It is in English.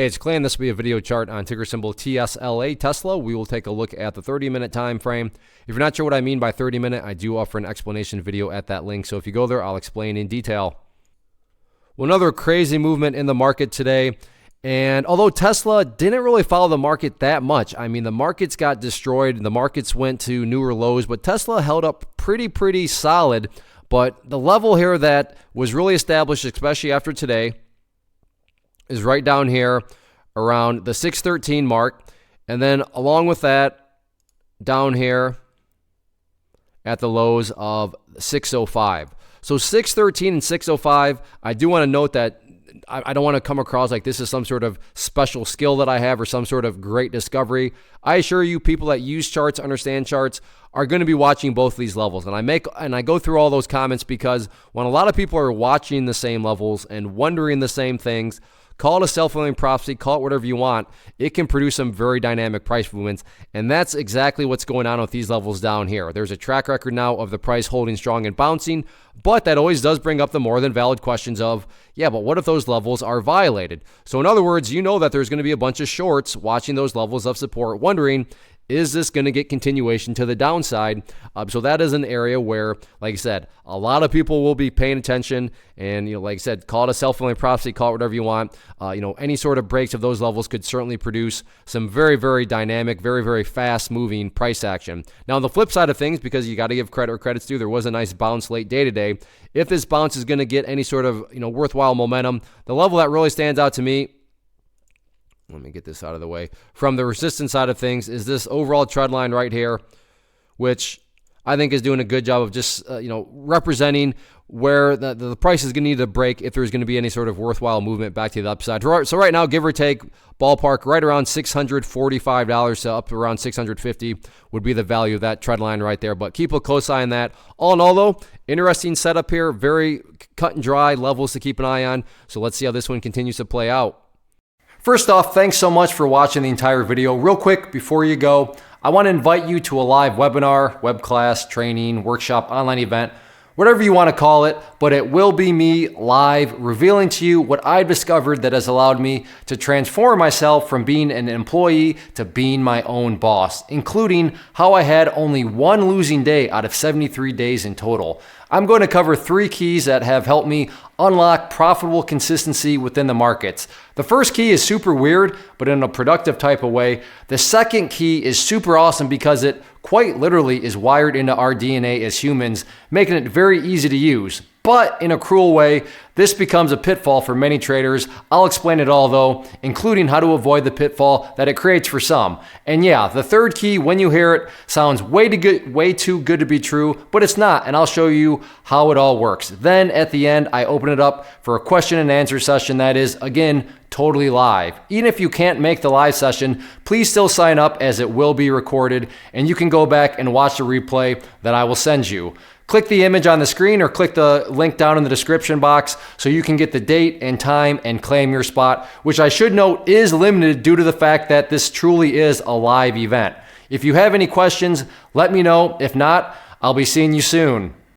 Hey, it's Clay, and this will be a video chart on ticker symbol TSLA, Tesla. We will take a look at the 30-minute time frame. If you're not sure what I mean by 30-minute, I do offer an explanation video at that link. So if you go there, I'll explain in detail. Well, another crazy movement in the market today. And although Tesla didn't really follow the market that much, I mean, the markets got destroyed and the markets went to newer lows, but Tesla held up pretty solid. But the level here that was really established, especially after today, is right down here around the 613 mark. And then along with that, down here at the lows of 605. So 613 and 605, I do want to note that I don't want to come across like this is some sort of special skill that I have or some sort of great discovery. I assure you, people that use charts, understand charts, are going to be watching both of these levels. And I go through all those comments because when a lot of people are watching the same levels and wondering the same things, call it a self-fulfilling prophecy, call it whatever you want, it can produce some very dynamic price movements. And that's exactly what's going on with these levels down here. There's a track record now of the price holding strong and bouncing, but that always does bring up the more than valid questions of, yeah, but what if those levels are violated? So in other words, you know that there's going to be a bunch of shorts watching those levels of support, wondering, is this going to get continuation to the downside? So that is an area where, like I said, a lot of people will be paying attention. And, like I said, call it a self-fulfilling prophecy, call it whatever you want. Any sort of breaks of those levels could certainly produce some very dynamic, very fast-moving price action. Now, on the flip side of things, because you got to give credit where credit's due, there was a nice bounce late day today. If this bounce is going to get any sort of worthwhile momentum, the level that really stands out to me, let me get this out of the way, from the resistance side of things, is this overall trend line right here, which I think is doing a good job of just representing where the price is going to need to break if there's going to be any sort of worthwhile movement back to the upside. So right now, give or take, ballpark, right around $645 to up around $650 would be the value of that trend line right there. But keep a close eye on that. All in all, though, interesting setup here, very cut and dry levels to keep an eye on. So let's see how this one continues to play out. First off, thanks so much for watching the entire video. Real quick, before you go, I want to invite you to a live webinar, web class, training, workshop, online event, whatever you want to call it, but it will be me live revealing to you what I've discovered that has allowed me to transform myself from being an employee to being my own boss, including how I had only one losing day out of 73 days in total. I'm going to cover 3 keys that have helped me unlock profitable consistency within the markets. The first key is super weird, but in a productive type of way. The second key is super awesome because it quite literally is wired into our DNA as humans, making it very easy to use. But in a cruel way, this becomes a pitfall for many traders. I'll explain it all though, including how to avoid the pitfall that it creates for some. And yeah, the third key, when you hear it, sounds way too good to be true, but it's not, and I'll show you how it all works. Then at the end, I open it up for a question and answer session that is, again, totally live. Even if you can't make the live session, please still sign up as it will be recorded, and you can go back and watch the replay that I will send you. Click the image on the screen or click the link down in the description box so you can get the date and time and claim your spot, which I should note is limited due to the fact that this truly is a live event. If you have any questions, let me know. If not, I'll be seeing you soon.